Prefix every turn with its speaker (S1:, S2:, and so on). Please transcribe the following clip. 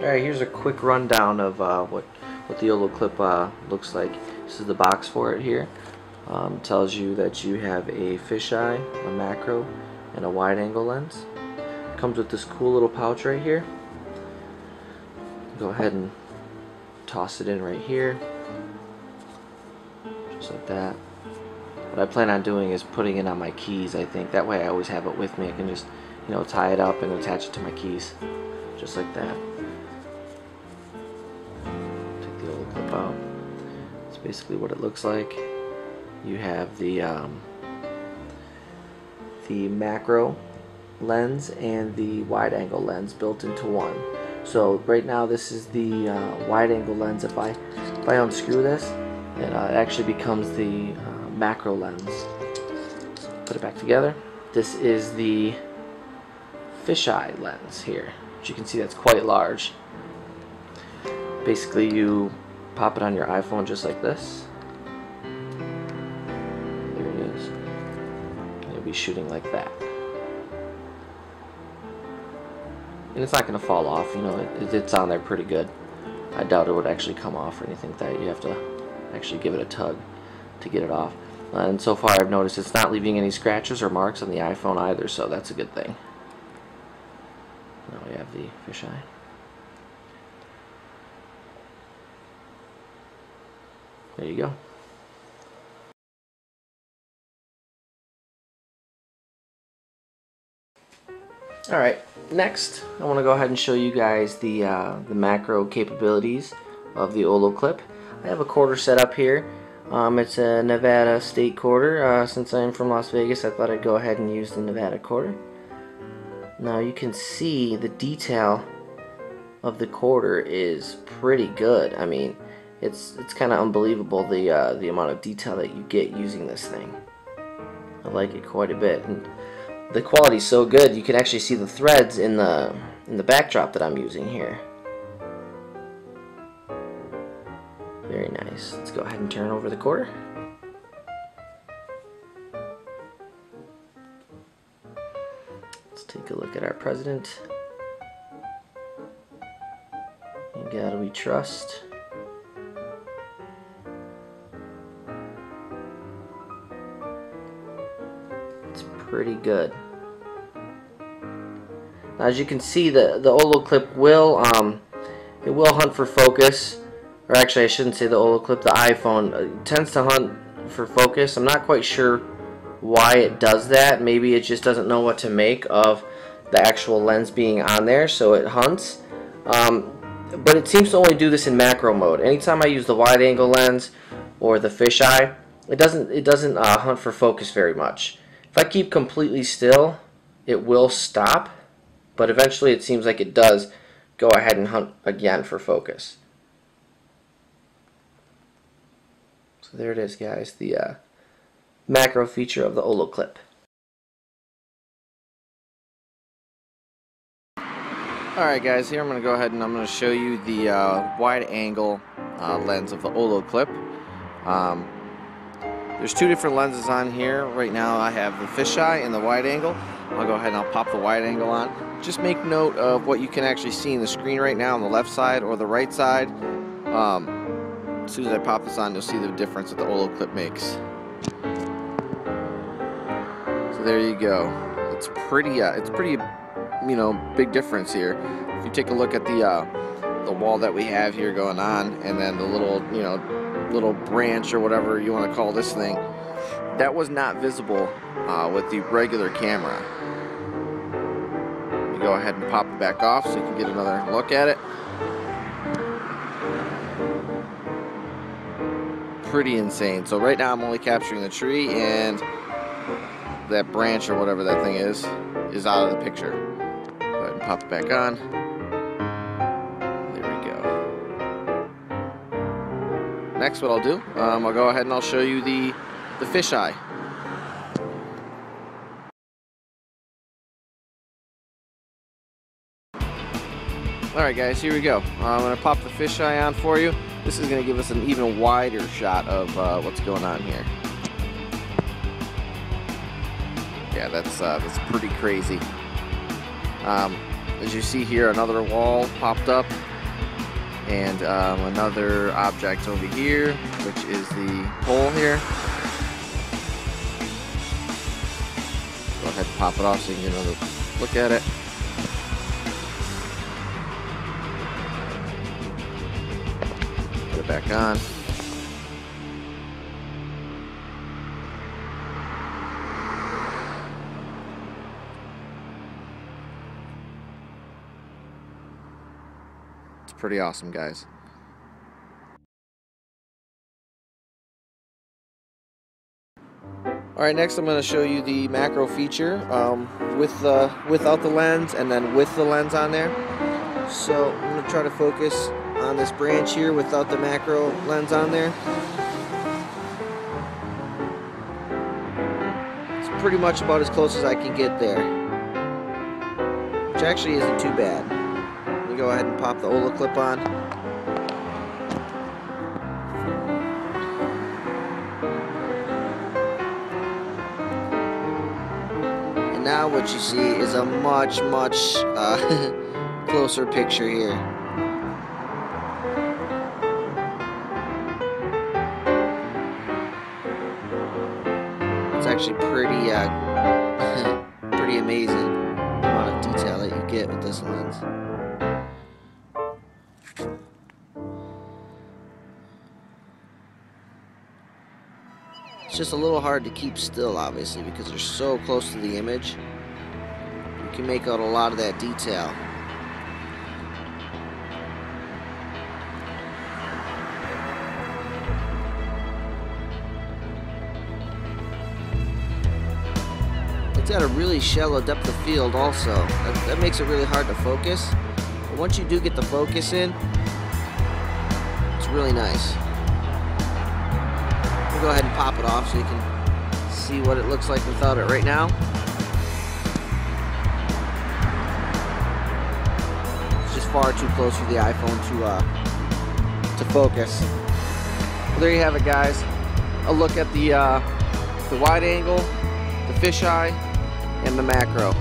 S1: Alright, here's a quick rundown of what the Olloclip looks like. This is the box for it here. Tells you that you have a fisheye, a macro, and a wide angle lens. Comes with this cool little pouch right here. Go ahead and toss it in right here. Just like that. What I plan on doing is putting it on my keys, I think. That way I always have it with me. I can just, tie it up and attach it to my keys. Just like that. Take the Olloclip out. That's basically what it looks like. You have the macro lens and the wide angle lens built into one. So right now this is the wide angle lens. If I unscrew this, it actually becomes the macro lens. Put it back together. This is the fisheye lens here. As you can see, that's quite large. Basically, you pop it on your iPhone just like this. There it is. And you'll be shooting like that. And it's not going to fall off. It's on there pretty good. I doubt it would actually come off or anything like that. You have to actually give it a tug to get it off. And so far I've noticed it's not leaving any scratches or marks on the iPhone either, so that's a good thing. Now we have the fisheye. There you go. Alright, next I want to go ahead and show you guys the macro capabilities of the Olloclip. I have a quarter set up here. It's a Nevada state quarter. Since I'm from Las Vegas, I thought I'd go ahead and use the Nevada quarter. Now you can see the detail of the quarter is pretty good. I mean, it's kind of unbelievable the amount of detail that you get using this thing. I like it quite a bit, and the quality is so good you can actually see the threads in the backdrop that I'm using here. Very nice. Let's go ahead and turn over the quarter. Let's take a look at our president. In God we trust. It's pretty good. Now, as you can see, the Olloclip will it will hunt for focus. Or actually, I shouldn't say the Olloclip, the iPhone tends to hunt for focus. I'm not quite sure why it does that. Maybe it just doesn't know what to make of the actual lens being on there, so it hunts. But it seems to only do this in macro mode. Anytime I use the wide angle lens or the fisheye, it doesn't hunt for focus very much. If I keep completely still, it will stop, but eventually it seems like it does go ahead and hunt again for focus. So there it is, guys, the macro feature of the Olloclip. Alright guys, here I'm going to go ahead and I'm going to show you the wide angle lens of the Olloclip. There's two different lenses on here. Right now I have the fisheye and the wide angle. I'll go ahead and I'll pop the wide angle on. Just make note of what you can actually see in the screen right now on the left side or the right side. As soon as I pop this on, you'll see the difference that the Olloclip makes. So there you go. It's pretty big difference here. If you take a look at the wall that we have here going on, and then the little branch or whatever you want to call this thing, that was not visible with the regular camera. You go ahead and pop it back off so you can get another look at it. Pretty insane. So right now I'm only capturing the tree, and that branch or whatever that thing is out of the picture. Go ahead and pop it back on. There we go. Next, what I'll do, I'll go ahead and I'll show you the fisheye. Alright guys, here we go. I'm going to pop the fisheye on for you. This is going to give us an even wider shot of what's going on here. Yeah, that's pretty crazy. As you see here, another wall popped up. and another object over here, which is the hole here. Go ahead and pop it off so you can get another look at it. Put it back on. It's pretty awesome, guys. Alright, next I'm going to show you the macro feature without the lens and then with the lens on there. So I'm going to try to focus on this branch here without the macro lens on there. It's pretty much about as close as I can get there, which actually isn't too bad. Let me go ahead and pop the Olloclip on. Now what you see is a much closer picture here. It's actually pretty pretty amazing the amount of detail that you get with this lens. It's just a little hard to keep still, obviously, because they're so close to the image. You can make out a lot of that detail. It's got a really shallow depth of field also. That makes it really hard to focus. But once you do get the focus in, it's really nice. We'll go ahead and pop it off so you can see what it looks like without it right now. It's just far too close for the iPhone to focus. Well, there you have it, guys. A look at the wide angle, the fisheye, and the macro.